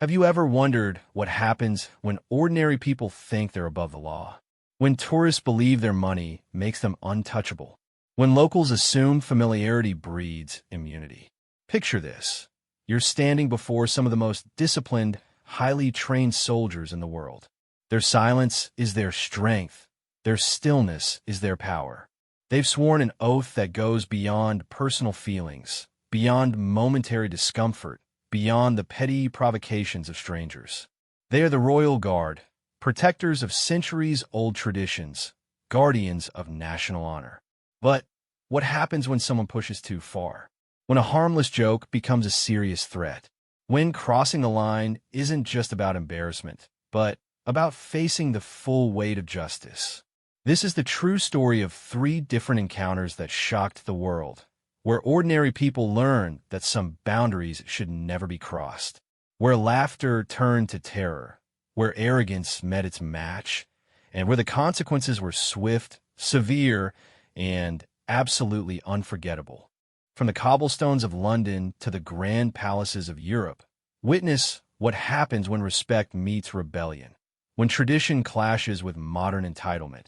Have you ever wondered what happens when ordinary people think they're above the law? When tourists believe their money makes them untouchable? When locals assume familiarity breeds immunity? Picture this. You're standing before some of the most disciplined, highly trained soldiers in the world. Their silence is their strength. Their stillness is their power. They've sworn an oath that goes beyond personal feelings, beyond momentary discomfort, beyond the petty provocations of strangers. They are the Royal Guard, protectors of centuries-old traditions, guardians of national honor. But what happens when someone pushes too far? When a harmless joke becomes a serious threat? When crossing the line isn't just about embarrassment, but about facing the full weight of justice? This is the true story of 3 different encounters that shocked the world, where ordinary people learned that some boundaries should never be crossed, where laughter turned to terror, where arrogance met its match, and where the consequences were swift, severe, and absolutely unforgettable. From the cobblestones of London to the grand palaces of Europe, witness what happens when respect meets rebellion, when tradition clashes with modern entitlement,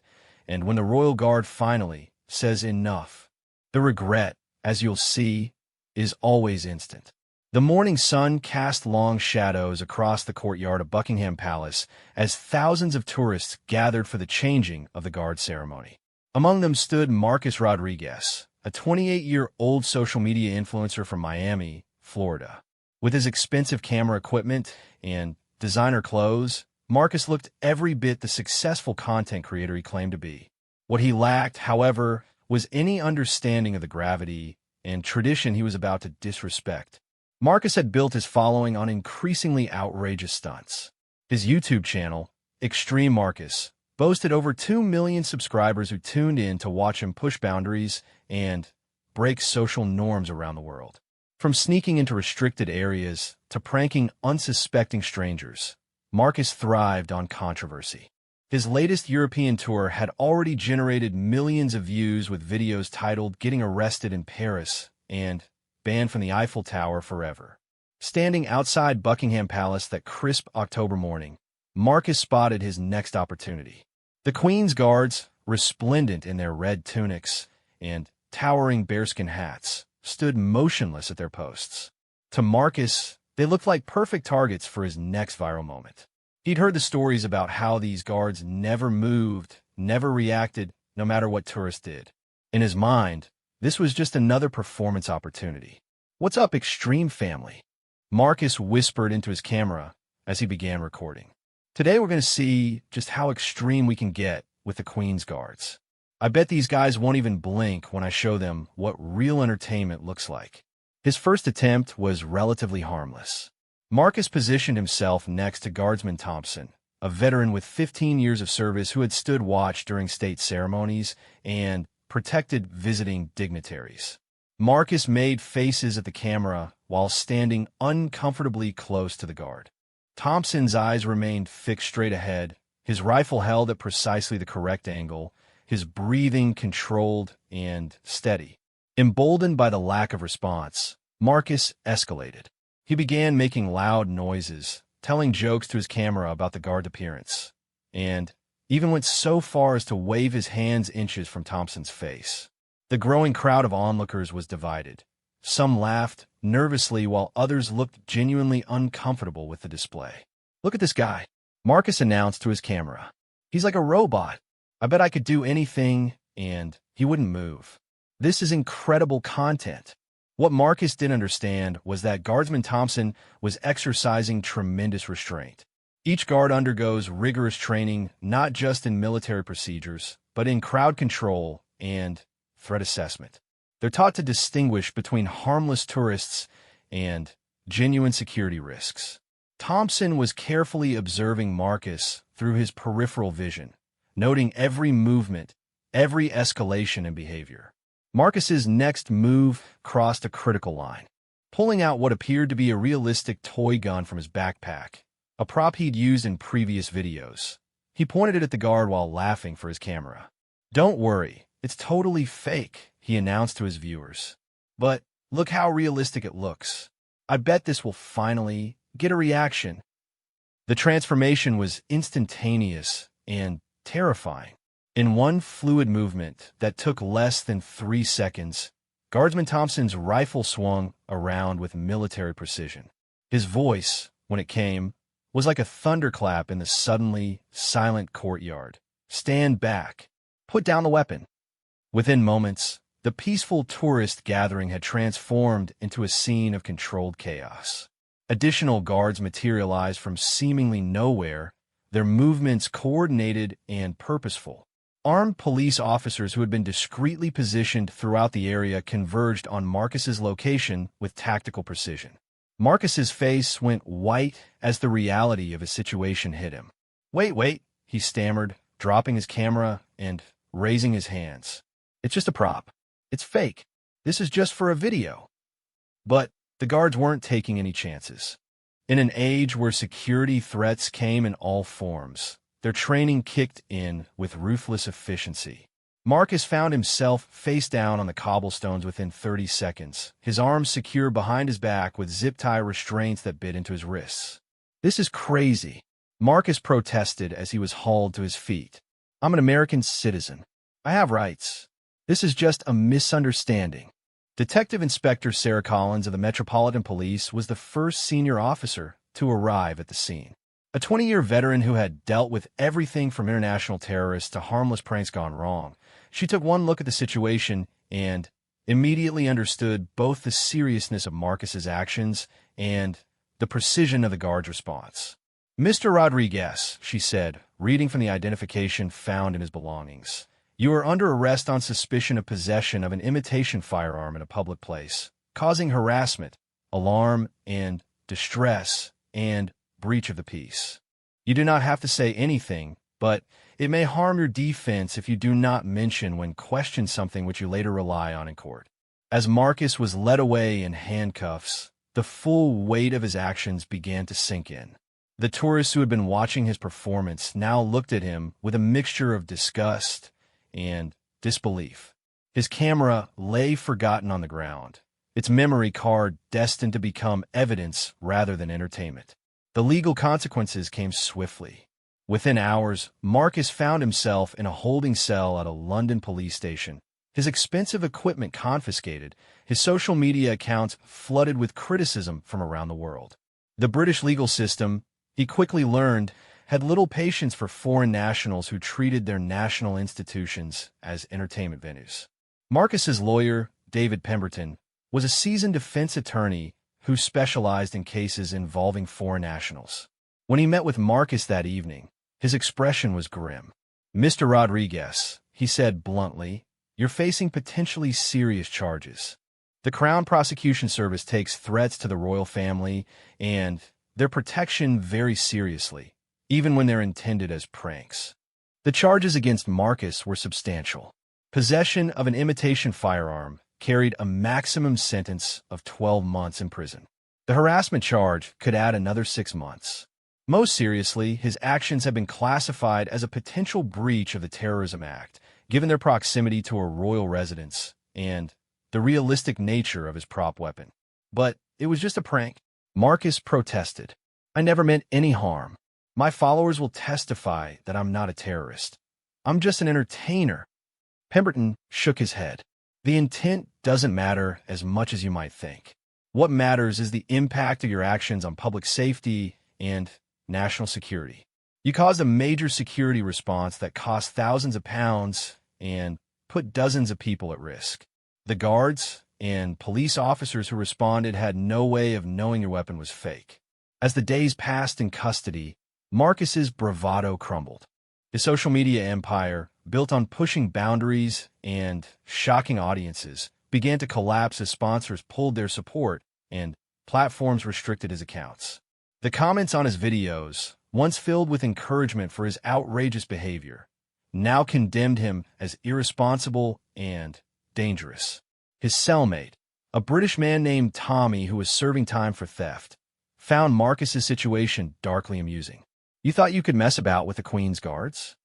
and when the Royal Guard finally says enough. The regret, as you'll see, is always instant. The morning sun cast long shadows across the courtyard of Buckingham Palace as thousands of tourists gathered for the changing of the guard ceremony. Among them stood Marcus Rodriguez, a 28-year-old social media influencer from Miami, Florida. With his expensive camera equipment and designer clothes, Marcus looked every bit the successful content creator he claimed to be. What he lacked, however, was any understanding of the gravity and tradition he was about to disrespect. Marcus had built his following on increasingly outrageous stunts. His YouTube channel, Extreme Marcus, boasted over 2 million subscribers who tuned in to watch him push boundaries and break social norms around the world. From sneaking into restricted areas to pranking unsuspecting strangers, Marcus thrived on controversy. His latest European tour had already generated millions of views with videos titled "Getting Arrested in Paris" and "Banned from the Eiffel Tower Forever." Standing outside Buckingham Palace that crisp October morning, Marcus spotted his next opportunity. The Queen's Guards, resplendent in their red tunics and towering bearskin hats, stood motionless at their posts. To Marcus, they looked like perfect targets for his next viral moment. He'd heard the stories about how these guards never moved, never reacted, no matter what tourists did. In his mind, this was just another performance opportunity. "What's up, Extreme family?" Marcus whispered into his camera as he began recording. "Today we're going to see just how extreme we can get with the Queen's Guards. I bet these guys won't even blink when I show them what real entertainment looks like." His first attempt was relatively harmless. Marcus positioned himself next to Guardsman Thompson, a veteran with 15 years of service who had stood watch during state ceremonies and protected visiting dignitaries. Marcus made faces at the camera while standing uncomfortably close to the guard. Thompson's eyes remained fixed straight ahead, his rifle held at precisely the correct angle, his breathing controlled and steady. Emboldened by the lack of response, Marcus escalated. He began making loud noises, telling jokes to his camera about the guard's appearance, and even went so far as to wave his hands inches from Thompson's face. The growing crowd of onlookers was divided. Some laughed nervously while others looked genuinely uncomfortable with the display. "Look at this guy," Marcus announced to his camera. "He's like a robot. I bet I could do anything, and he wouldn't move. This is incredible content." What Marcus didn't understand was that Guardsman Thompson was exercising tremendous restraint. Each guard undergoes rigorous training not just in military procedures, but in crowd control and threat assessment. They're taught to distinguish between harmless tourists and genuine security risks. Thompson was carefully observing Marcus through his peripheral vision, noting every movement, every escalation in behavior. Marcus's next move crossed a critical line. Pulling out what appeared to be a realistic toy gun from his backpack, a prop he'd used in previous videos, he pointed it at the guard while laughing for his camera. "Don't worry, it's totally fake," he announced to his viewers. "But look how realistic it looks. I bet this will finally get a reaction. The transformation was instantaneous and terrifying. In one fluid movement that took less than 3 seconds, Guardsman Thompson's rifle swung around with military precision. His voice, when it came, was like a thunderclap in the suddenly silent courtyard. "Stand back. Put down the weapon." Within moments, the peaceful tourist gathering had transformed into a scene of controlled chaos. Additional guards materialized from seemingly nowhere, their movements coordinated and purposeful. Armed police officers who had been discreetly positioned throughout the area converged on Marcus's location with tactical precision. Marcus's face went white as the reality of his situation hit him. Wait, he stammered, dropping his camera and raising his hands. "It's just a prop. It's fake. This is just for a video." But the guards weren't taking any chances. In an age where security threats came in all forms, their training kicked in with ruthless efficiency. Marcus found himself face down on the cobblestones within 30 seconds, his arms secure behind his back with zip-tie restraints that bit into his wrists. "This is crazy," Marcus protested as he was hauled to his feet. "I'm an American citizen. I have rights. This is just a misunderstanding." Detective Inspector Sarah Collins of the Metropolitan Police was the first senior officer to arrive at the scene. A 20-year veteran who had dealt with everything from international terrorists to harmless pranks gone wrong, she took one look at the situation and immediately understood both the seriousness of Marcus's actions and the precision of the guard's response. "Mr. Rodriguez," she said, reading from the identification found in his belongings, "you are under arrest on suspicion of possession of an imitation firearm in a public place, causing harassment, alarm, and distress, and breach of the peace. You do not have to say anything, but it may harm your defense if you do not mention when questioned something which you later rely on in court." As Marcus was led away in handcuffs, the full weight of his actions began to sink in. The tourists who had been watching his performance now looked at him with a mixture of disgust and disbelief. His camera lay forgotten on the ground, its memory card destined to become evidence rather than entertainment. The legal consequences came swiftly. Within hours, Marcus found himself in a holding cell at a London police station, his expensive equipment confiscated, his social media accounts flooded with criticism from around the world. The British legal system, he quickly learned, had little patience for foreign nationals who treated their national institutions as entertainment venues. Marcus's lawyer, David Pemberton, was a seasoned defense attorney who specialized in cases involving foreign nationals. When he met with Marcus that evening, his expression was grim. "Mr. Rodriguez," he said bluntly, "you're facing potentially serious charges. The Crown Prosecution Service takes threats to the royal family and their protection very seriously, even when they're intended as pranks." The charges against Marcus were substantial. Possession of an imitation firearm carried a maximum sentence of 12 months in prison. The harassment charge could add another 6 months. Most seriously, his actions have been classified as a potential breach of the Terrorism Act, given their proximity to a royal residence and the realistic nature of his prop weapon. But it was just a prank. Marcus protested. "I never meant any harm. My followers will testify that I'm not a terrorist. I'm just an entertainer." Pemberton shook his head. "The intent doesn't matter as much as you might think. What matters is the impact of your actions on public safety and national security. You caused a major security response that cost thousands of pounds and put dozens of people at risk. The guards and police officers who responded had no way of knowing your weapon was fake." As the days passed in custody, Marcus's bravado crumbled. His social media empire, built on pushing boundaries and shocking audiences, began to collapse as sponsors pulled their support and platforms restricted his accounts. The comments on his videos, once filled with encouragement for his outrageous behavior, now condemned him as irresponsible and dangerous. His cellmate, a British man named Tommy who was serving time for theft, found Marcus's situation darkly amusing. "You thought you could mess about with the Queen's guards?"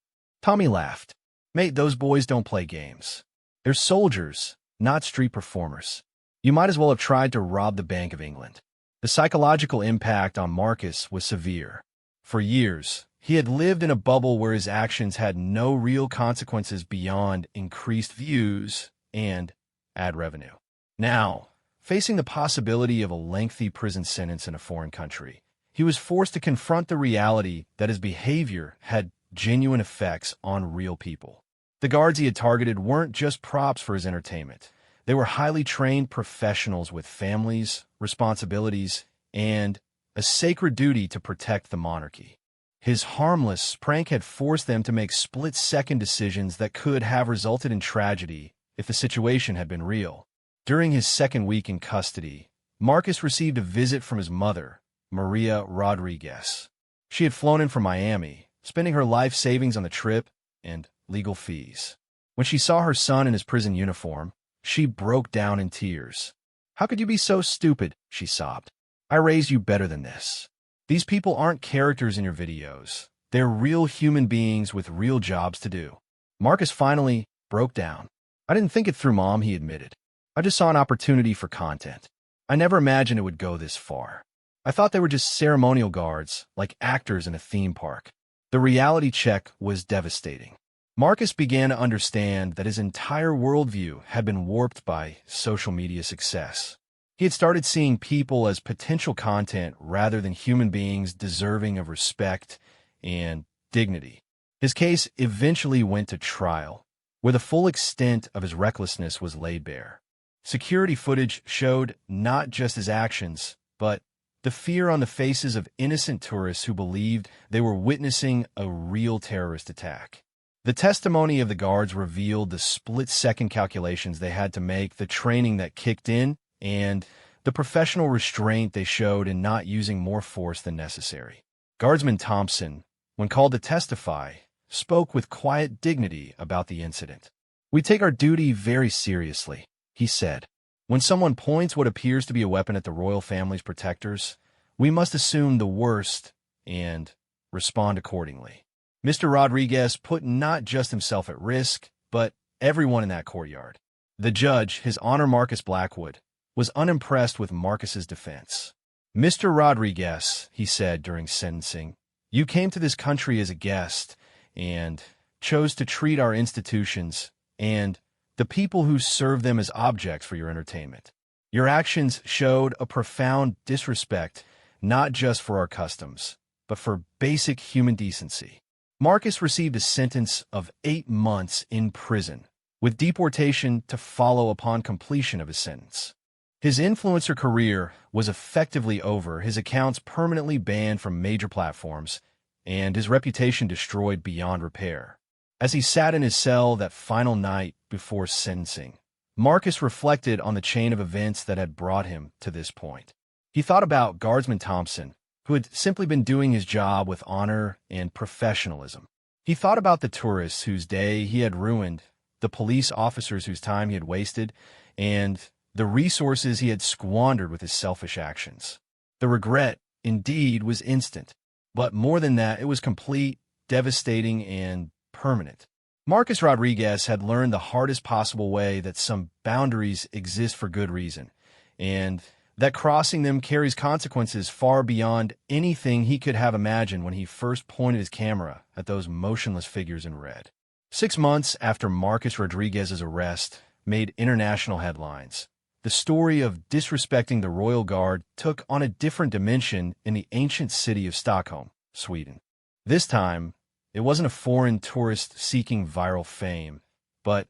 Tommy laughed. "Mate, those boys don't play games. They're soldiers, not street performers. You might as well have tried to rob the Bank of England." The psychological impact on Marcus was severe. For years, he had lived in a bubble where his actions had no real consequences beyond increased views and ad revenue. Now, facing the possibility of a lengthy prison sentence in a foreign country, he was forced to confront the reality that his behavior had genuine effects on real people. The guards he had targeted weren't just props for his entertainment. They were highly trained professionals with families, responsibilities, and a sacred duty to protect the monarchy. His harmless prank had forced them to make split-second decisions that could have resulted in tragedy if the situation had been real. During his second week in custody, Marcus received a visit from his mother, Maria Rodriguez. She had flown in from Miami, spending her life savings on the trip and legal fees. When she saw her son in his prison uniform, she broke down in tears. "How could you be so stupid?" she sobbed. "I raised you better than this. These people aren't characters in your videos. They're real human beings with real jobs to do." Marcus finally broke down. "I didn't think it through, Mom," he admitted. "I just saw an opportunity for content. I never imagined it would go this far. I thought they were just ceremonial guards, like actors in a theme park." The reality check was devastating. Marcus began to understand that his entire worldview had been warped by social media success. He had started seeing people as potential content rather than human beings deserving of respect and dignity. His case eventually went to trial, where the full extent of his recklessness was laid bare. Security footage showed not just his actions, but the fear on the faces of innocent tourists who believed they were witnessing a real terrorist attack. The testimony of the guards revealed the split-second calculations they had to make, the training that kicked in, and the professional restraint they showed in not using more force than necessary. Guardsman Thompson, when called to testify, spoke with quiet dignity about the incident. "We take our duty very seriously," he said. "When someone points what appears to be a weapon at the royal family's protectors, we must assume the worst and respond accordingly." Mr. Rodriguez put not just himself at risk, but everyone in that courtyard. The judge, His Honor Marcus Blackwood, was unimpressed with Marcus's defense. "Mr. Rodriguez," he said during sentencing, "you came to this country as a guest and chose to treat our institutions and the people who serve them as objects for your entertainment. Your actions showed a profound disrespect, not just for our customs, but for basic human decency." Marcus received a sentence of 8 months in prison, with deportation to follow upon completion of his sentence. His influencer career was effectively over, his accounts permanently banned from major platforms, and his reputation destroyed beyond repair. As he sat in his cell that final night before sentencing, Marcus reflected on the chain of events that had brought him to this point. He thought about Guardsman Thompson, who had simply been doing his job with honor and professionalism. He thought about the tourists whose day he had ruined, the police officers whose time he had wasted, and the resources he had squandered with his selfish actions. The regret, indeed, was instant, but more than that, it was complete, devastating, and permanent. Marcus Rodriguez had learned the hardest possible way that some boundaries exist for good reason, and that crossing them carries consequences far beyond anything he could have imagined when he first pointed his camera at those motionless figures in red. 6 months after Marcus Rodriguez's arrest made international headlines, the story of disrespecting the royal guard took on a different dimension in the ancient city of Stockholm, Sweden. This time, it wasn't a foreign tourist seeking viral fame, but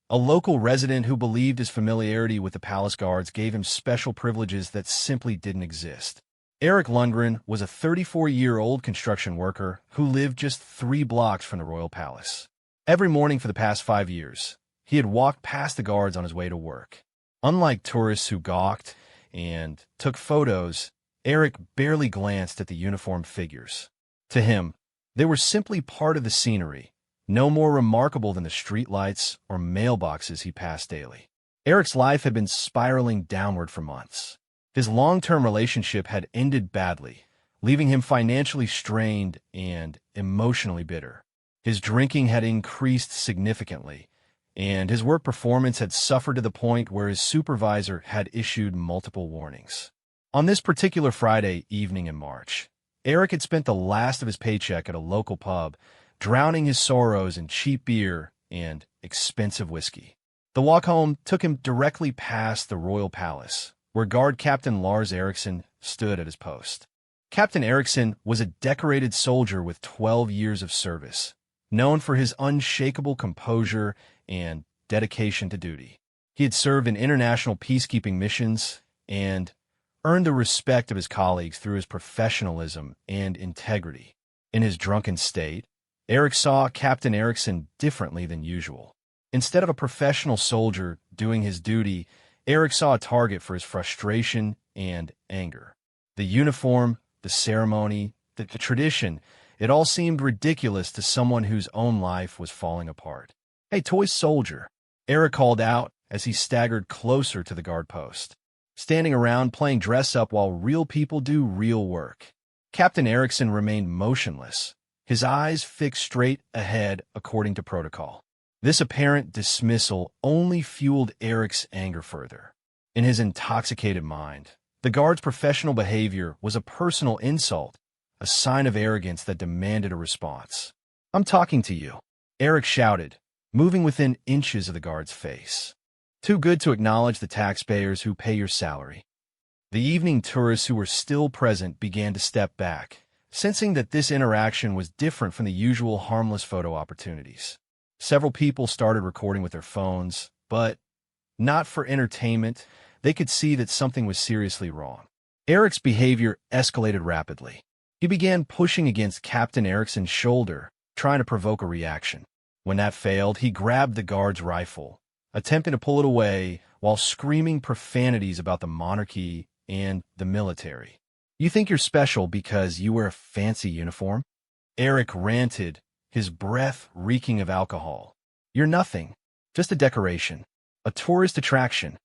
a local resident who believed his familiarity with the palace guards gave him special privileges that simply didn't exist. Eric Lundgren was a 34-year-old construction worker who lived just 3 blocks from the royal palace. Every morning for the past 5 years, he had walked past the guards on his way to work. Unlike tourists who gawked and took photos, Eric barely glanced at the uniformed figures. To him, they were simply part of the scenery, no more remarkable than the streetlights or mailboxes he passed daily. Eric's life had been spiraling downward for months. His long-term relationship had ended badly, leaving him financially strained and emotionally bitter. His drinking had increased significantly, and his work performance had suffered to the point where his supervisor had issued multiple warnings. On this particular Friday evening in March, Eric had spent the last of his paycheck at a local pub, drowning his sorrows in cheap beer and expensive whiskey. The walk home took him directly past the Royal Palace, where Guard Captain Lars Eriksson stood at his post. Captain Eriksson was a decorated soldier with 12 years of service, known for his unshakable composure and dedication to duty. He had served in international peacekeeping missions and earned the respect of his colleagues through his professionalism and integrity. In his drunken state, Eric saw Captain Eriksson differently than usual. Instead of a professional soldier doing his duty, Eric saw a target for his frustration and anger. The uniform, the ceremony, the tradition, it all seemed ridiculous to someone whose own life was falling apart. "Hey, toy soldier," Eric called out as he staggered closer to the guard post, standing around playing dress-up while real people do real work. Captain Eriksson remained motionless, his eyes fixed straight ahead according to protocol. This apparent dismissal only fueled Eric's anger further. In his intoxicated mind, the guard's professional behavior was a personal insult, a sign of arrogance that demanded a response. "I'm talking to you," Eric shouted, moving within inches of the guard's face. "Too good to acknowledge the taxpayers who pay your salary." The evening tourists who were still present began to step back, sensing that this interaction was different from the usual harmless photo opportunities. Several people started recording with their phones, but not for entertainment. They could see that something was seriously wrong. Eric's behavior escalated rapidly. He began pushing against Captain Eriksson's shoulder, trying to provoke a reaction. When that failed, he grabbed the guard's rifle, attempting to pull it away while screaming profanities about the monarchy and the military. "You think you're special because you wear a fancy uniform?" Eric ranted, his breath reeking of alcohol. "You're nothing, just a decoration, a tourist attraction."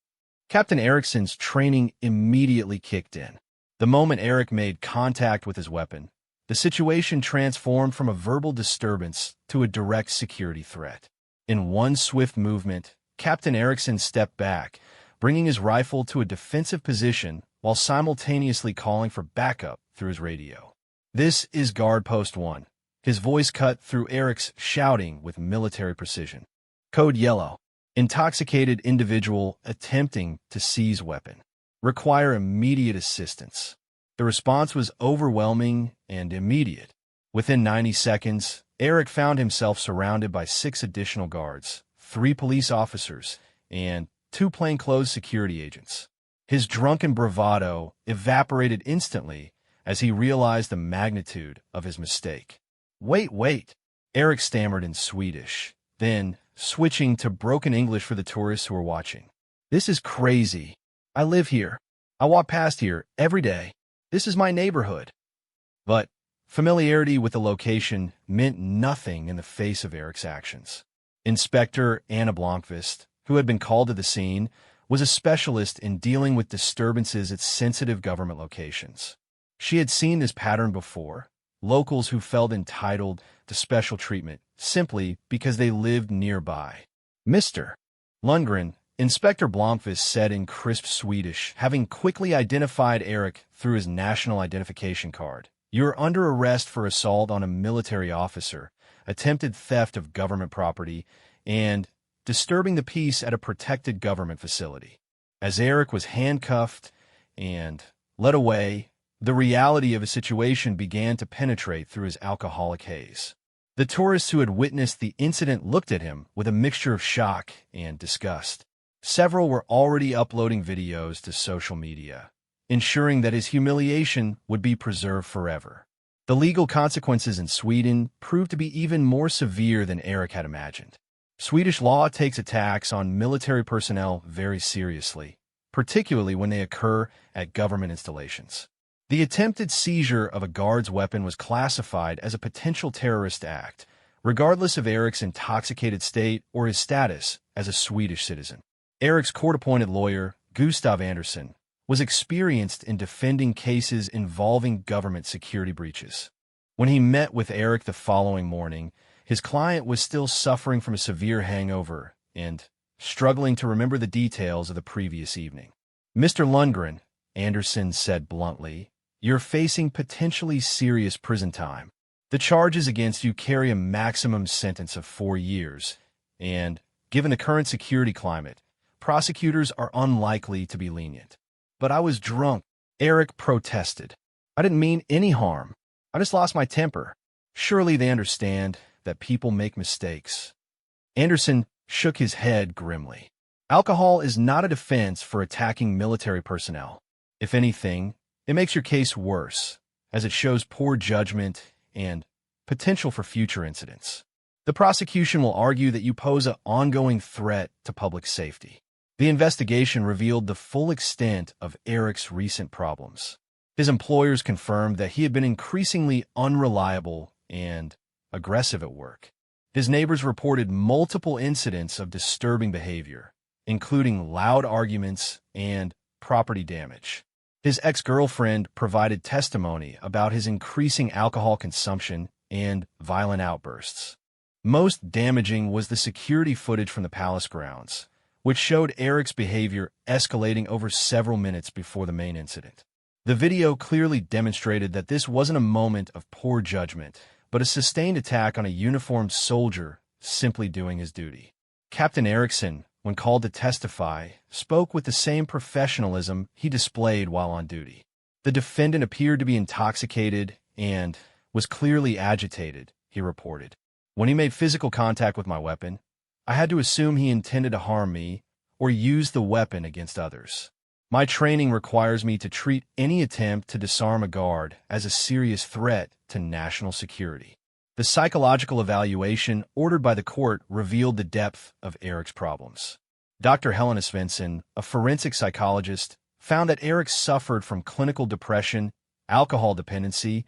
Captain Eriksson's training immediately kicked in. The moment Eric made contact with his weapon, the situation transformed from a verbal disturbance to a direct security threat. In one swift movement, Captain Eriksson stepped back, bringing his rifle to a defensive position while simultaneously calling for backup through his radio. "This is Guard Post 1. His voice cut through Eric's shouting with military precision. "Code Yellow. Intoxicated individual attempting to seize weapon. Require immediate assistance." The response was overwhelming and immediate. Within 90 seconds, Eric found himself surrounded by 6 additional guards, 3 police officers, and 2 plainclothes security agents. His drunken bravado evaporated instantly as he realized the magnitude of his mistake. Wait, Eric stammered in Swedish, then switching to broken English for the tourists who were watching. "This is crazy. I live here. I walk past here every day. This is my neighborhood." But familiarity with the location meant nothing in the face of Eric's actions. Inspector Anna Blomqvist, who had been called to the scene, was a specialist in dealing with disturbances at sensitive government locations. She had seen this pattern before, locals who felt entitled to special treatment simply because they lived nearby. "Mr. Lundgren," Inspector Blomqvist said in crisp Swedish, having quickly identified Eric through his national identification card. "You're under arrest for assault on a military officer, attempted theft of government property, and disturbing the peace at a protected government facility." As Eric was handcuffed and led away, the reality of his situation began to penetrate through his alcoholic haze. The tourists who had witnessed the incident looked at him with a mixture of shock and disgust. Several were already uploading videos to social media, ensuring that his humiliation would be preserved forever. The legal consequences in Sweden proved to be even more severe than Eric had imagined. Swedish law takes attacks on military personnel very seriously, particularly when they occur at government installations. The attempted seizure of a guard's weapon was classified as a potential terrorist act, regardless of Eric's intoxicated state or his status as a Swedish citizen. Eric's court-appointed lawyer, Gustav Andersson, was experienced in defending cases involving government security breaches. When he met with Eric the following morning, his client was still suffering from a severe hangover and struggling to remember the details of the previous evening. "Mr. Lundgren," Anderson said bluntly, "You're facing potentially serious prison time. The charges against you carry a maximum sentence of 4 years, and, given the current security climate, prosecutors are unlikely to be lenient." "But I was drunk," Eric protested. "I didn't mean any harm. I just lost my temper. Surely they understand that people make mistakes." Anderson shook his head grimly. "Alcohol is not a defense for attacking military personnel. If anything, it makes your case worse, as it shows poor judgment and potential for future incidents. The prosecution will argue that you pose an ongoing threat to public safety." The investigation revealed the full extent of Eric's recent problems. His employers confirmed that he had been increasingly unreliable and aggressive at work. His neighbors reported multiple incidents of disturbing behavior, including loud arguments and property damage. His ex-girlfriend provided testimony about his increasing alcohol consumption and violent outbursts. Most damaging was the security footage from the palace grounds, which showed Eric's behavior escalating over several minutes before the main incident. The video clearly demonstrated that this wasn't a moment of poor judgment, but a sustained attack on a uniformed soldier simply doing his duty. Captain Erickson, when called to testify, spoke with the same professionalism he displayed while on duty. The defendant appeared to be intoxicated and was clearly agitated, he reported. "When he made physical contact with my weapon, I had to assume he intended to harm me or use the weapon against others. My training requires me to treat any attempt to disarm a guard as a serious threat to national security." The psychological evaluation ordered by the court revealed the depth of Eric's problems. Dr. Helena Svensson, a forensic psychologist, found that Eric suffered from clinical depression, alcohol dependency,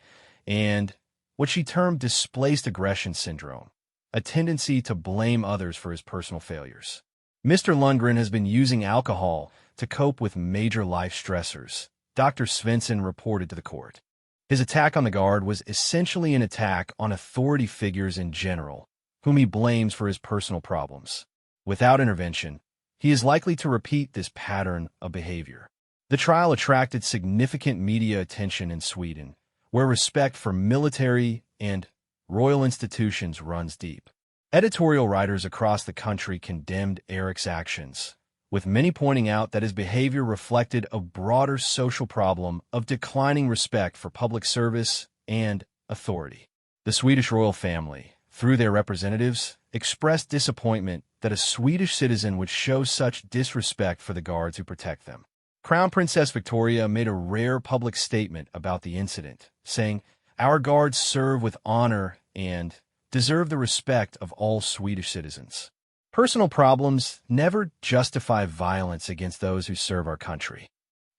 and what she termed displaced aggression syndrome, a tendency to blame others for his personal failures. Mr. Lundgren has been using alcohol to cope with major life stressors, Dr. Svensson reported to the court. His attack on the guard was essentially an attack on authority figures in general, whom he blames for his personal problems. Without intervention, he is likely to repeat this pattern of behavior. The trial attracted significant media attention in Sweden, where respect for military and royal institutions runs deep. Editorial writers across the country condemned Eric's actions, with many pointing out that his behavior reflected a broader social problem of declining respect for public service and authority. The Swedish royal family, through their representatives, expressed disappointment that a Swedish citizen would show such disrespect for the guards who protect them. Crown Princess Victoria made a rare public statement about the incident, saying, "Our guards serve with honor and deserve the respect of all Swedish citizens. Personal problems never justify violence against those who serve our country."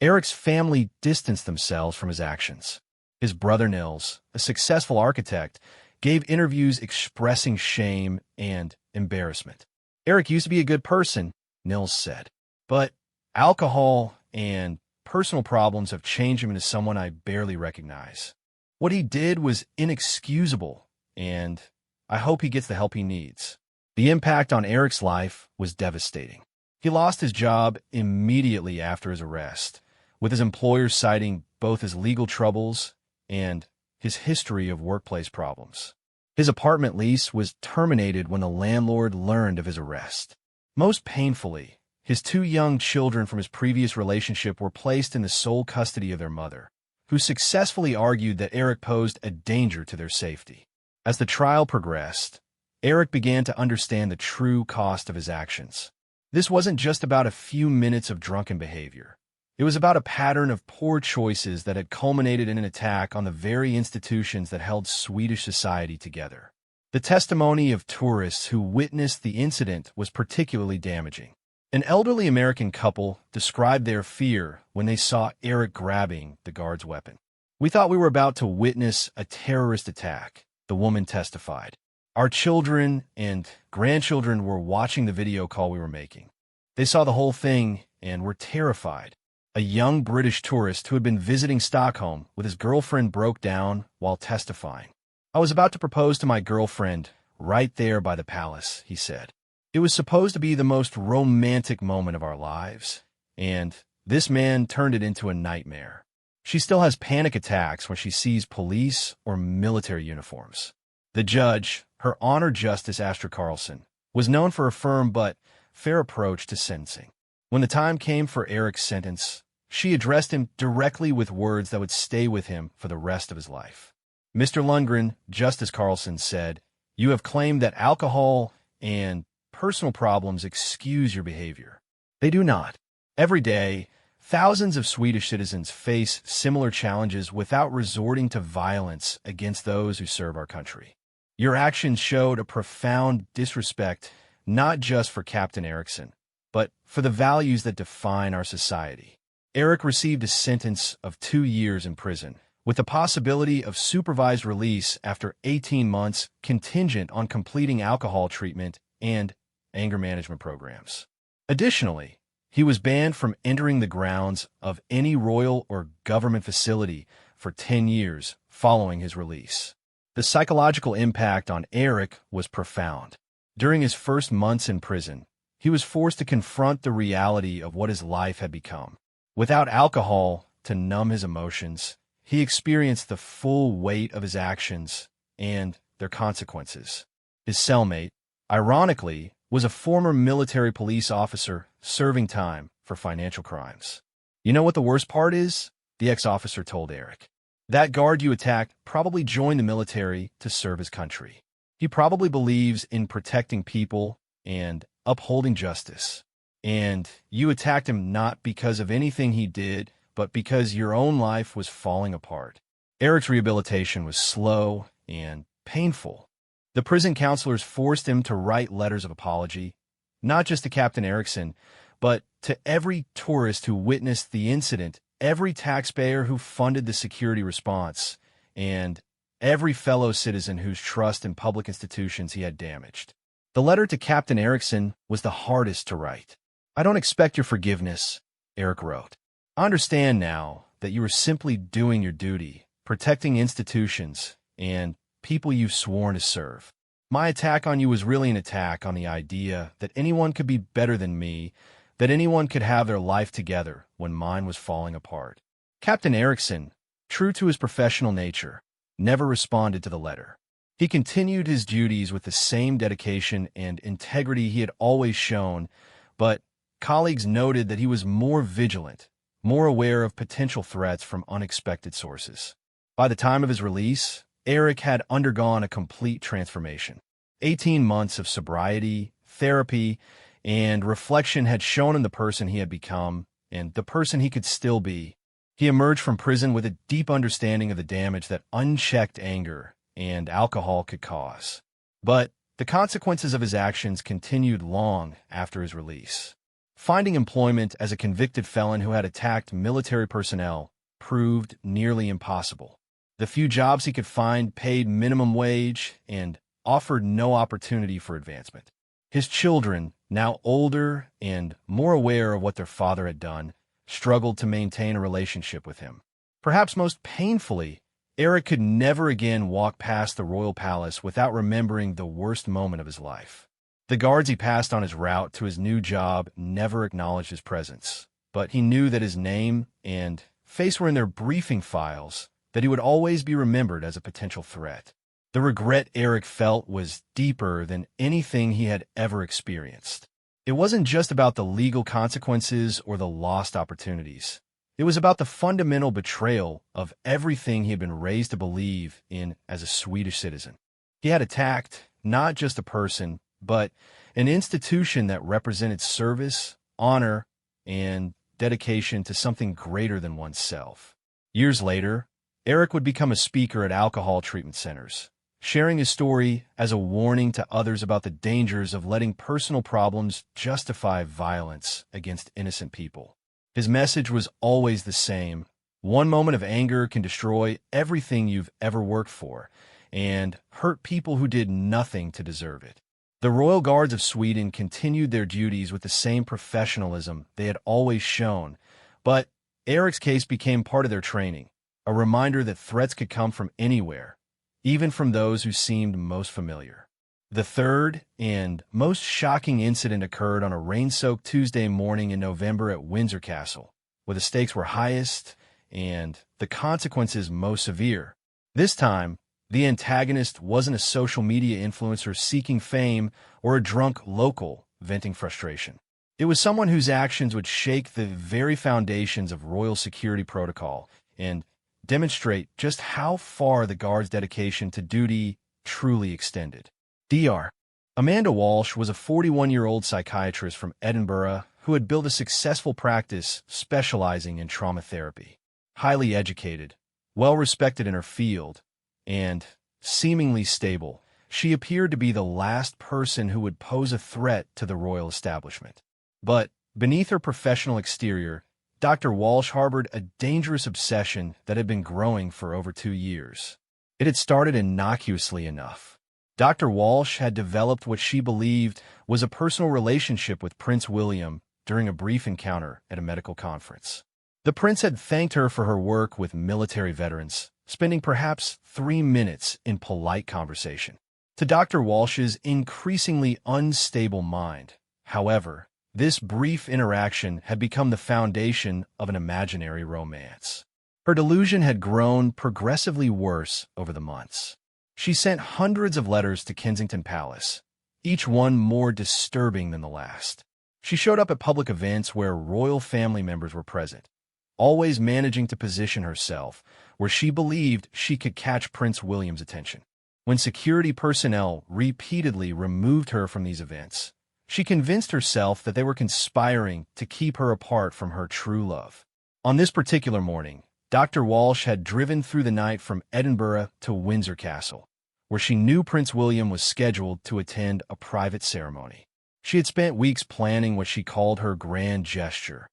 Eric's family distanced themselves from his actions. His brother Nils, a successful architect, gave interviews expressing shame and embarrassment. "Eric used to be a good person," Nils said, "but alcohol and personal problems have changed him into someone I barely recognize. What he did was inexcusable, and I hope he gets the help he needs." The impact on Eric's life was devastating. He lost his job immediately after his arrest, with his employers citing both his legal troubles and his history of workplace problems. His apartment lease was terminated when the landlord learned of his arrest. Most painfully, his 2 young children from his previous relationship were placed in the sole custody of their mother, who successfully argued that Eric posed a danger to their safety. As the trial progressed, Eric began to understand the true cost of his actions. This wasn't just about a few minutes of drunken behavior. It was about a pattern of poor choices that had culminated in an attack on the very institutions that held Swedish society together. The testimony of tourists who witnessed the incident was particularly damaging. An elderly American couple described their fear when they saw Eric grabbing the guard's weapon. "We thought we were about to witness a terrorist attack," the woman testified. "Our children and grandchildren were watching the video call we were making. They saw the whole thing and were terrified." A young British tourist who had been visiting Stockholm with his girlfriend broke down while testifying. "I was about to propose to my girlfriend right there by the palace," he said. "It was supposed to be the most romantic moment of our lives, and This man turned it into a nightmare. She still has panic attacks when she sees police or military uniforms. The judge, Her Honor Justice Astra Carlson, was known for a firm but fair approach to sentencing. When the time came for Eric's sentence, she addressed him directly with words that would stay with him for the rest of his life. Mr. Lundgren, Justice Carlson said, "You have claimed that alcohol and personal problems excuse your behavior. They do not. Every day, thousands of Swedish citizens face similar challenges without resorting to violence against those who serve our country. Your actions showed a profound disrespect not just for Captain Eriksson, but for the values that define our society." Eric received a sentence of 2 years in prison, with the possibility of supervised release after 18 months contingent on completing alcohol treatment and anger management programs. Additionally, he was banned from entering the grounds of any royal or government facility for 10 years following his release. The psychological impact on Eric was profound. During his first months in prison, he was forced to confront the reality of what his life had become. Without alcohol to numb his emotions, he experienced the full weight of his actions and their consequences. His cellmate, ironically, was a former military police officer serving time for financial crimes. "You know what the worst part is?" the ex-officer told Eric. "That guard you attacked probably joined the military to serve his country. He probably believes in protecting people and upholding justice. And you attacked him not because of anything he did, but because your own life was falling apart." Eric's rehabilitation was slow and painful. The prison counselors forced him to write letters of apology, not just to Captain Eriksson, but to every tourist who witnessed the incident, every taxpayer who funded the security response, and every fellow citizen whose trust in public institutions he had damaged. The letter to Captain Eriksson was the hardest to write. "I don't expect your forgiveness," Eric wrote. "I understand now that you were simply doing your duty, protecting institutions and people you've sworn to serve. My attack on you was really an attack on the idea that anyone could be better than me, that anyone could have their life together when mine was falling apart." Captain Eriksson, true to his professional nature, never responded to the letter. He continued his duties with the same dedication and integrity he had always shown, but colleagues noted that he was more vigilant, more aware of potential threats from unexpected sources. By the time of his release, Eric had undergone a complete transformation. 18 months of sobriety, therapy, and reflection had shown him the person he had become and the person he could still be. He emerged from prison with a deep understanding of the damage that unchecked anger and alcohol could cause. But the consequences of his actions continued long after his release. Finding employment as a convicted felon who had attacked military personnel proved nearly impossible. The few jobs he could find paid minimum wage and offered no opportunity for advancement. His children, now older and more aware of what their father had done, struggled to maintain a relationship with him. Perhaps most painfully, Eric could never again walk past the royal palace without remembering the worst moment of his life. The guards he passed on his route to his new job never acknowledged his presence, but he knew that his name and face were in their briefing files, that he would always be remembered as a potential threat. The regret Eric felt was deeper than anything he had ever experienced. It wasn't just about the legal consequences or the lost opportunities. It was about the fundamental betrayal of everything he had been raised to believe in as a Swedish citizen. He had attacked not just a person, but an institution that represented service, honor, and dedication to something greater than oneself. Years later, Eric would become a speaker at alcohol treatment centers, sharing his story as a warning to others about the dangers of letting personal problems justify violence against innocent people. His message was always the same: one moment of anger can destroy everything you've ever worked for and hurt people who did nothing to deserve it. The Royal Guards of Sweden continued their duties with the same professionalism they had always shown, but Eric's case became part of their training, a reminder that threats could come from anywhere, even from those who seemed most familiar. The third and most shocking incident occurred on a rain-soaked Tuesday morning in November at Windsor Castle, where the stakes were highest and the consequences most severe. This time, the antagonist wasn't a social media influencer seeking fame or a drunk local venting frustration. It was someone whose actions would shake the very foundations of royal security protocol and demonstrate just how far the guard's dedication to duty truly extended. Dr. Amanda Walsh was a 41-year-old psychiatrist from Edinburgh who had built a successful practice specializing in trauma therapy. Highly educated, well-respected in her field, and seemingly stable, she appeared to be the last person who would pose a threat to the royal establishment. But beneath her professional exterior, Dr. Walsh harbored a dangerous obsession that had been growing for over 2 years. It had started innocuously enough. Dr. Walsh had developed what she believed was a personal relationship with Prince William during a brief encounter at a medical conference. The prince had thanked her for her work with military veterans, spending perhaps 3 minutes in polite conversation. To Dr. Walsh's increasingly unstable mind, however, this brief interaction had become the foundation of an imaginary romance. Her delusion had grown progressively worse over the months. She sent hundreds of letters to Kensington Palace, each one more disturbing than the last. She showed up at public events where royal family members were present, always managing to position herself where she believed she could catch Prince William's attention. When security personnel repeatedly removed her from these events, she convinced herself that they were conspiring to keep her apart from her true love. On this particular morning, Dr. Walsh had driven through the night from Edinburgh to Windsor Castle, where she knew Prince William was scheduled to attend a private ceremony. She had spent weeks planning what she called her grand gesture,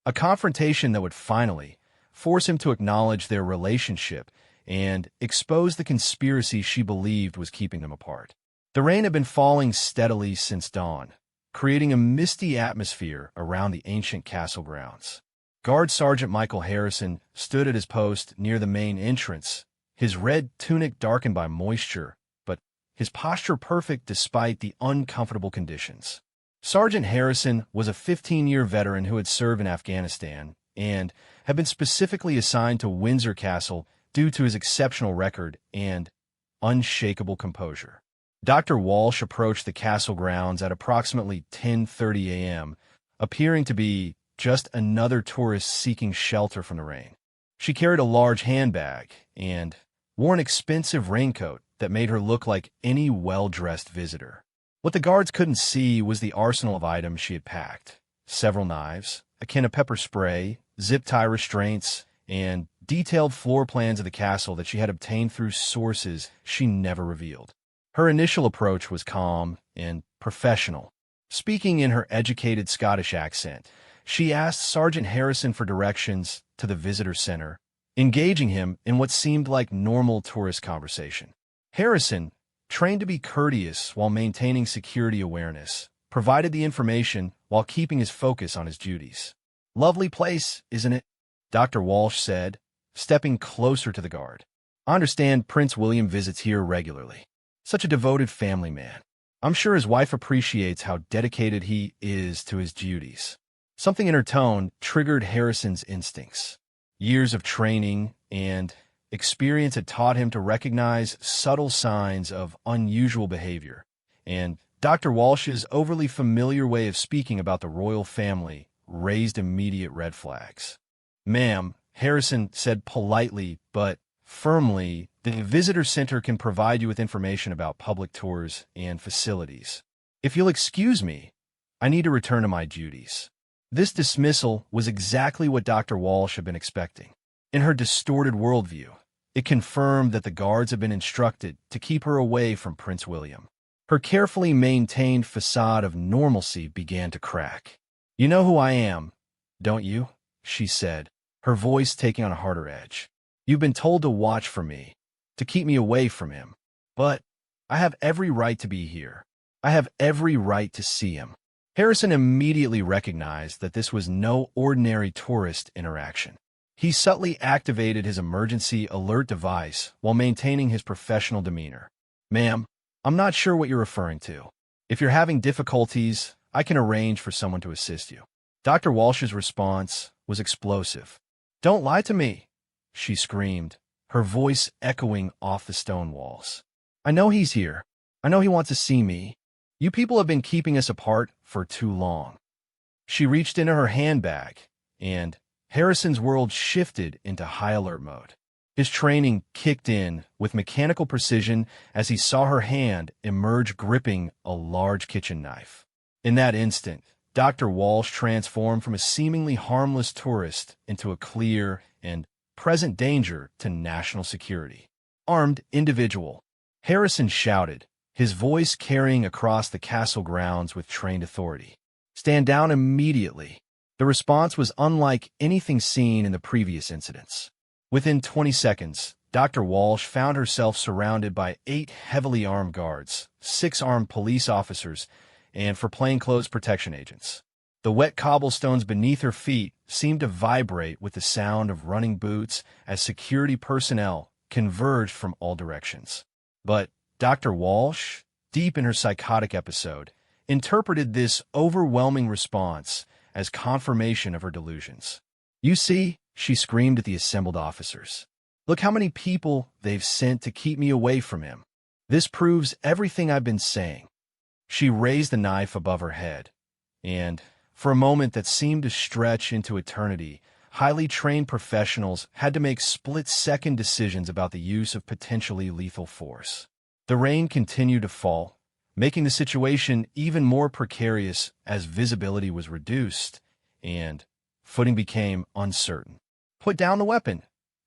a confrontation that would finally force him to acknowledge their relationship and expose the conspiracy she believed was keeping them apart. The rain had been falling steadily since dawn, creating a misty atmosphere around the ancient castle grounds. Guard Sergeant Michael Harrison stood at his post near the main entrance, his red tunic darkened by moisture, but his posture perfect despite the uncomfortable conditions. Sergeant Harrison was a 15-year veteran who had served in Afghanistan and had been specifically assigned to Windsor Castle due to his exceptional record and unshakable composure. Dr. Walsh approached the castle grounds at approximately 10:30 a.m., appearing to be just another tourist seeking shelter from the rain. She carried a large handbag and wore an expensive raincoat that made her look like any well-dressed visitor. What the guards couldn't see was the arsenal of items she had packed: several knives, a can of pepper spray, zip tie restraints, and detailed floor plans of the castle that she had obtained through sources she never revealed. Her initial approach was calm and professional. Speaking in her educated Scottish accent, she asked Sergeant Harrison for directions to the visitor center, engaging him in what seemed like normal tourist conversation. Harrison, trained to be courteous while maintaining security awareness, provided the information while keeping his focus on his duties. "Lovely place, isn't it?" Dr. Walsh said, stepping closer to the guard. "I understand Prince William visits here regularly. Such a devoted family man. I'm sure his wife appreciates how dedicated he is to his duties." Something in her tone triggered Harrison's instincts. Years of training and experience had taught him to recognize subtle signs of unusual behavior, and Dr. Walsh's overly familiar way of speaking about the royal family raised immediate red flags. "Ma'am," Harrison said politely but firmly, "the visitor center can provide you with information about public tours and facilities. If you'll excuse me, I need to return to my duties." This dismissal was exactly what Dr. Walsh had been expecting. In her distorted worldview, it confirmed that the guards had been instructed to keep her away from Prince William. Her carefully maintained facade of normalcy began to crack. "You know who I am, don't you?" she said, her voice taking on a harder edge. "You've been told to watch for me, to keep me away from him. But I have every right to be here. I have every right to see him." Harrison immediately recognized that this was no ordinary tourist interaction. He subtly activated his emergency alert device while maintaining his professional demeanor. "Ma'am, I'm not sure what you're referring to. If you're having difficulties, I can arrange for someone to assist you." Dr. Walsh's response was explosive. "Don't lie to me," she screamed, her voice echoing off the stone walls. "I know he's here. I know he wants to see me. You people have been keeping us apart for too long." She reached into her handbag, and Harrison's world shifted into high alert mode. His training kicked in with mechanical precision as he saw her hand emerge gripping a large kitchen knife. In that instant, Dr. Walsh transformed from a seemingly harmless tourist into a clear and present danger to national security. "Armed individual," Harrison shouted, his voice carrying across the castle grounds with trained authority. "Stand down immediately." The response was unlike anything seen in the previous incidents. Within 20 seconds, Dr. Walsh found herself surrounded by 8 heavily armed guards, 6 armed police officers, and 4 plainclothes protection agents. The wet cobblestones beneath her feet seemed to vibrate with the sound of running boots as security personnel converged from all directions. But Dr. Walsh, deep in her psychotic episode, interpreted this overwhelming response as confirmation of her delusions. "You see," she screamed at the assembled officers. "Look how many people they've sent to keep me away from him. This proves everything I've been saying." She raised the knife above her head, and for a moment that seemed to stretch into eternity, highly trained professionals had to make split-second decisions about the use of potentially lethal force. The rain continued to fall, making the situation even more precarious as visibility was reduced and footing became uncertain. "Put down the weapon,"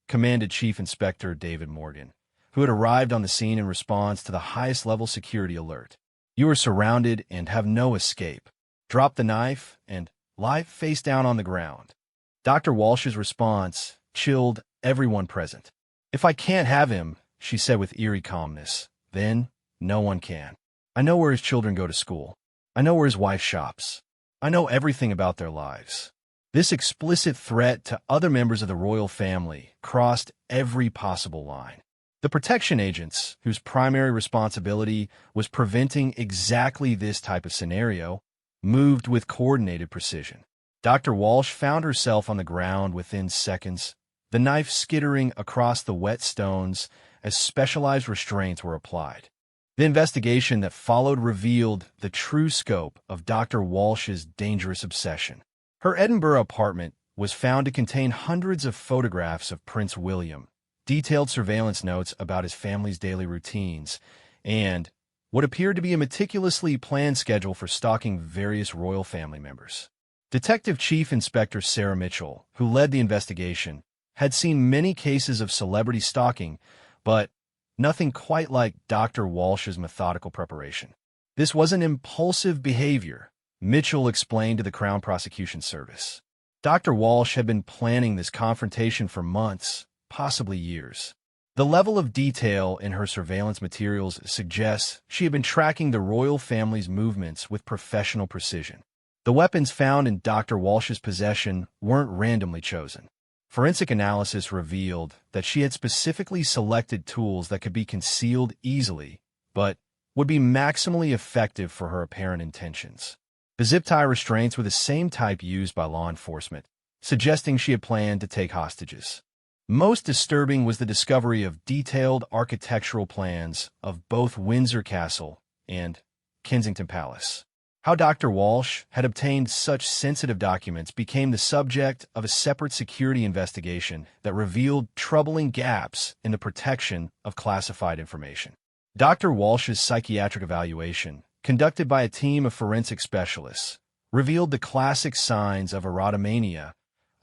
commanded Chief Inspector David Morgan, who had arrived on the scene in response to the highest-level security alert. "You are surrounded and have no escape. Drop the knife and lie face down on the ground." Dr. Walsh's response chilled everyone present. "If I can't have him," she said with eerie calmness, "then no one can. I know where his children go to school. I know where his wife shops. I know everything about their lives." This explicit threat to other members of the royal family crossed every possible line. The protection agents, whose primary responsibility was preventing exactly this type of scenario, moved with coordinated precision. Dr. Walsh found herself on the ground within seconds, the knife skittering across the wet stones as specialized restraints were applied. The investigation that followed revealed the true scope of Dr. Walsh's dangerous obsession. Her Edinburgh apartment was found to contain hundreds of photographs of Prince William, detailed surveillance notes about his family's daily routines, and what appeared to be a meticulously planned schedule for stalking various royal family members. Detective Chief Inspector Sarah Mitchell, who led the investigation, had seen many cases of celebrity stalking, but nothing quite like Dr. Walsh's methodical preparation. "This wasn't impulsive behavior," Mitchell explained to the Crown Prosecution Service. Dr. Walsh had been planning this confrontation for months, possibly years. The level of detail in her surveillance materials suggests she had been tracking the royal family's movements with professional precision. The weapons found in Dr. Walsh's possession weren't randomly chosen. Forensic analysis revealed that she had specifically selected tools that could be concealed easily, but would be maximally effective for her apparent intentions. The zip-tie restraints were the same type used by law enforcement, suggesting she had planned to take hostages. Most disturbing was the discovery of detailed architectural plans of both Windsor Castle and Kensington Palace. How Dr. Walsh had obtained such sensitive documents became the subject of a separate security investigation that revealed troubling gaps in the protection of classified information. Dr. Walsh's psychiatric evaluation, conducted by a team of forensic specialists, revealed the classic signs of erotomania,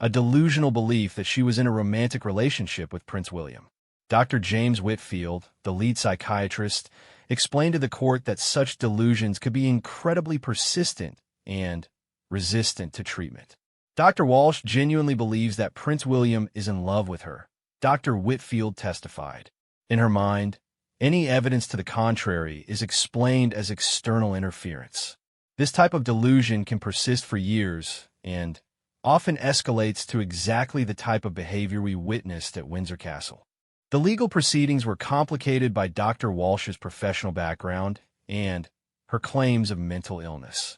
a delusional belief that she was in a romantic relationship with Prince William. Dr. James Whitfield, the lead psychiatrist, explained to the court that such delusions could be incredibly persistent and resistant to treatment. Dr. Walsh genuinely believes that Prince William is in love with her, Dr. Whitfield testified. In her mind, any evidence to the contrary is explained as external interference. This type of delusion can persist for years and often escalates to exactly the type of behavior we witnessed at Windsor Castle. The legal proceedings were complicated by Dr. Walsh's professional background and her claims of mental illness.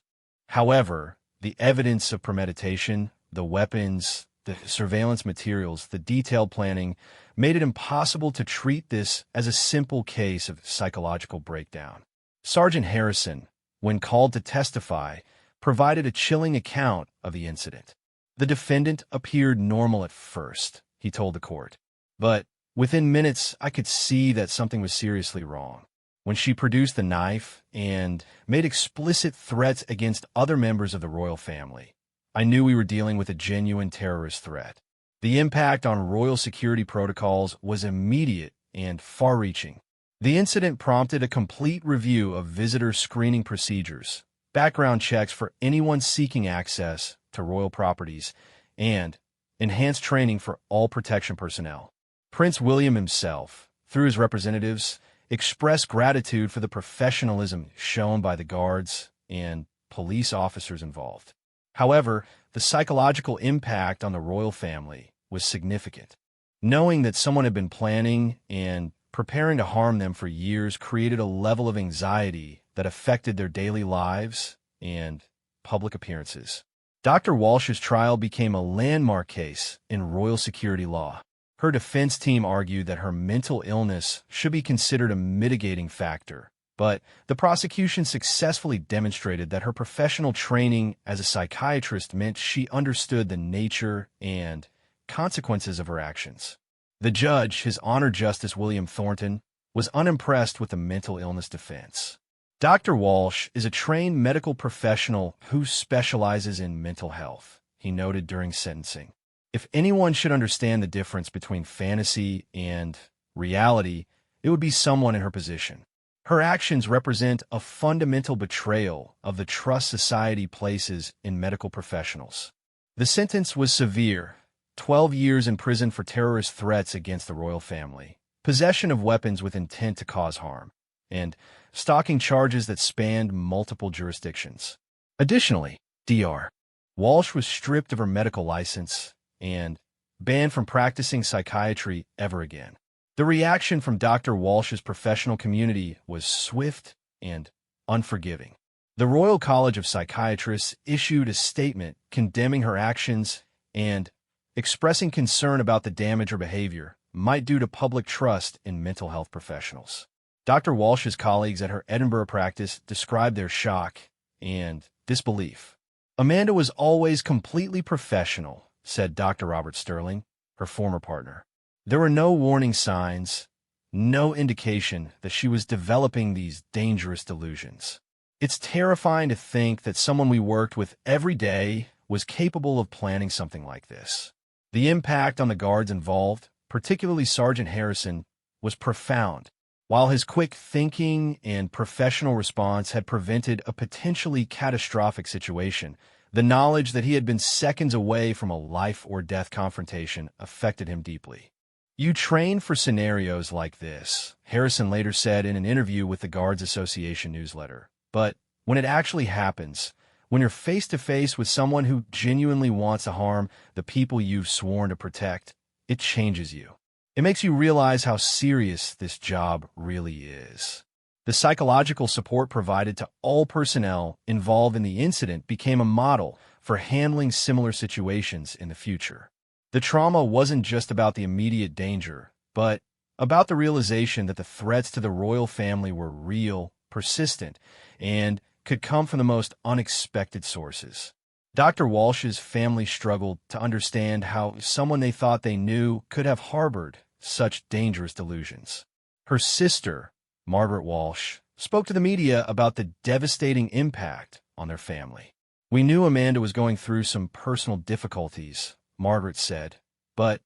However, the evidence of premeditation, the weapons, the surveillance materials, the detailed planning, made it impossible to treat this as a simple case of psychological breakdown. Sergeant Harrison, when called to testify, provided a chilling account of the incident. The defendant appeared normal at first, he told the court. But within minutes, I could see that something was seriously wrong. When she produced the knife and made explicit threats against other members of the royal family, I knew we were dealing with a genuine terrorist threat. The impact on royal security protocols was immediate and far-reaching. The incident prompted a complete review of visitor screening procedures, background checks for anyone seeking access to royal properties, and enhanced training for all protection personnel. Prince William himself, through his representatives, expressed gratitude for the professionalism shown by the guards and police officers involved. However, the psychological impact on the royal family was significant. Knowing that someone had been planning and preparing to harm them for years created a level of anxiety that affected their daily lives and public appearances. Dr. Walsh's trial became a landmark case in royal security law. Her defense team argued that her mental illness should be considered a mitigating factor, but the prosecution successfully demonstrated that her professional training as a psychiatrist meant she understood the nature and consequences of her actions. The judge, His Honor Justice William Thornton, was unimpressed with the mental illness defense. Dr. Walsh is a trained medical professional who specializes in mental health, he noted during sentencing. If anyone should understand the difference between fantasy and reality, it would be someone in her position. Her actions represent a fundamental betrayal of the trust society places in medical professionals. The sentence was severe: 12 years in prison for terrorist threats against the royal family, possession of weapons with intent to cause harm, and stalking charges that spanned multiple jurisdictions. Additionally, Dr. Walsh was stripped of her medical license and banned from practicing psychiatry ever again. The reaction from Dr. Walsh's professional community was swift and unforgiving. The Royal College of Psychiatrists issued a statement condemning her actions and expressing concern about the damage her behavior might do to public trust in mental health professionals. Dr. Walsh's colleagues at her Edinburgh practice described their shock and disbelief. Amanda was always completely professional, said Dr. Robert Sterling, her former partner. There were no warning signs, no indication that she was developing these dangerous delusions. It's terrifying to think that someone we worked with every day was capable of planning something like this. The impact on the guards involved, particularly Sergeant Harrison, was profound. While his quick thinking and professional response had prevented a potentially catastrophic situation, the knowledge that he had been seconds away from a life-or-death confrontation affected him deeply. "You train for scenarios like this," Harrison later said in an interview with the Guards Association newsletter. "But when it actually happens, when you're face-to-face with someone who genuinely wants to harm the people you've sworn to protect, it changes you. It makes you realize how serious this job really is." The psychological support provided to all personnel involved in the incident became a model for handling similar situations in the future. The trauma wasn't just about the immediate danger, but about the realization that the threats to the royal family were real, persistent, and could come from the most unexpected sources. Dr. Walsh's family struggled to understand how someone they thought they knew could have harbored such dangerous delusions. Her sister, Margaret Walsh, spoke to the media about the devastating impact on their family. "We knew Amanda was going through some personal difficulties," Margaret said, "but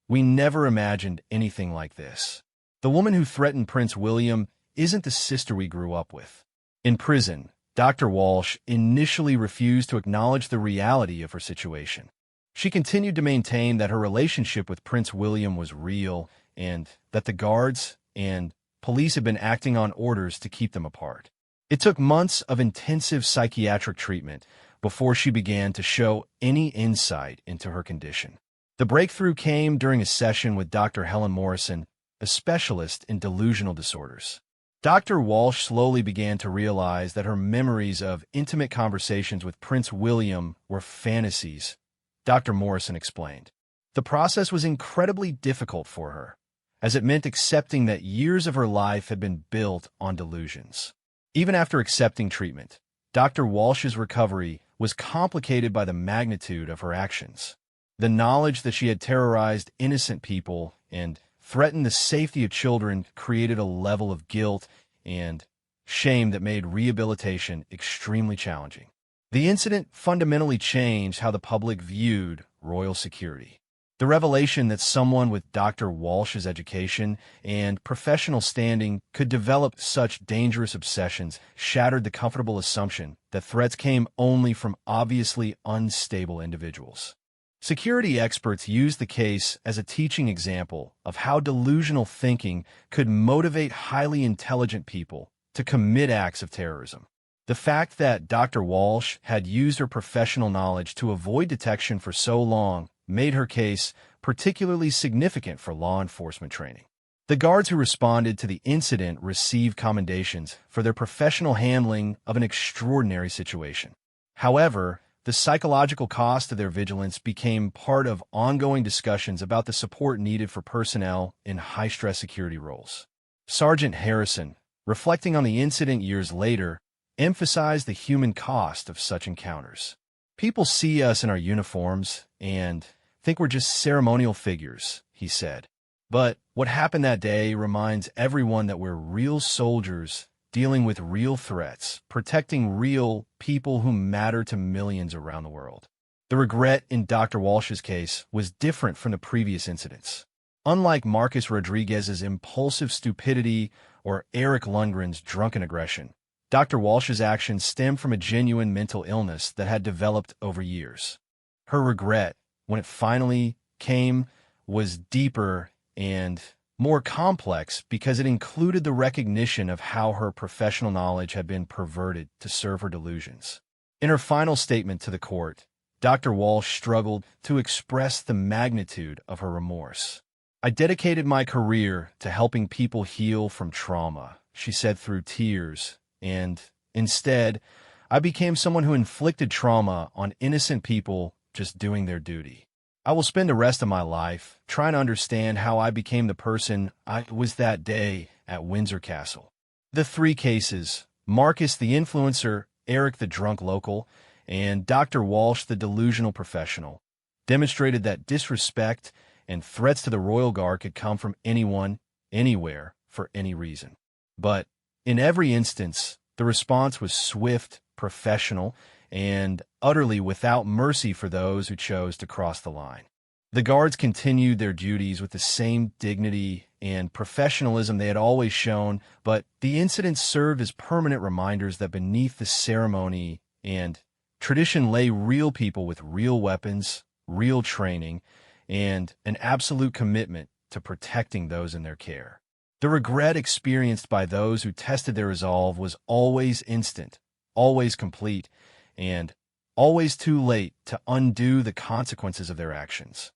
we never imagined anything like this. The woman who threatened Prince William isn't the sister we grew up with." In prison, Dr. Walsh initially refused to acknowledge the reality of her situation. She continued to maintain that her relationship with Prince William was real and that the guards and police had been acting on orders to keep them apart. It took months of intensive psychiatric treatment before she began to show any insight into her condition. The breakthrough came during a session with Dr. Helen Morrison, a specialist in delusional disorders. Dr. Walsh slowly began to realize that her memories of intimate conversations with Prince William were fantasies Dr. Morrison explained. The process was incredibly difficult for her, as it meant accepting that years of her life had been built on delusions. Even after accepting treatment, Dr. Walsh's recovery was complicated by the magnitude of her actions. The knowledge that she had terrorized innocent people and threatened the safety of children created a level of guilt and shame that made rehabilitation extremely challenging. The incident fundamentally changed how the public viewed royal security. The revelation that someone with Dr. Walsh's education and professional standing could develop such dangerous obsessions shattered the comfortable assumption that threats came only from obviously unstable individuals. Security experts used the case as a teaching example of how delusional thinking could motivate highly intelligent people to commit acts of terrorism. The fact that Dr. Walsh had used her professional knowledge to avoid detection for so long made her case particularly significant for law enforcement training. The guards who responded to the incident received commendations for their professional handling of an extraordinary situation. However, the psychological cost of their vigilance became part of ongoing discussions about the support needed for personnel in high-stress security roles. Sergeant Harrison, reflecting on the incident years later, emphasized the human cost of such encounters. People see us in our uniforms and think we're just ceremonial figures, he said. But what happened that day reminds everyone that we're real soldiers dealing with real threats, protecting real people who matter to millions around the world. The regret in Dr. Walsh's case was different from the previous incidents. Unlike Marcus Rodriguez's impulsive stupidity or Eric Lundgren's drunken aggression, Dr. Walsh's actions stemmed from a genuine mental illness that had developed over years. Her regret, when it finally came, was deeper and more complex because it included the recognition of how her professional knowledge had been perverted to serve her delusions. In her final statement to the court, Dr. Walsh struggled to express the magnitude of her remorse. "I dedicated my career to helping people heal from trauma," she said through tears, "and instead, I became someone who inflicted trauma on innocent people just doing their duty. I will spend the rest of my life trying to understand how I became the person I was that day at Windsor Castle." The three cases, Marcus the influencer, Eric the drunk local, and Dr. Walsh the delusional professional, demonstrated that disrespect and threats to the royal guard could come from anyone, anywhere, for any reason. But in every instance, the response was swift, professional, and utterly without mercy for those who chose to cross the line. The guards continued their duties with the same dignity and professionalism they had always shown, but the incidents served as permanent reminders that beneath the ceremony and tradition lay real people with real weapons, real training, and an absolute commitment to protecting those in their care. The regret experienced by those who tested their resolve was always instant, always complete, and always too late to undo the consequences of their actions.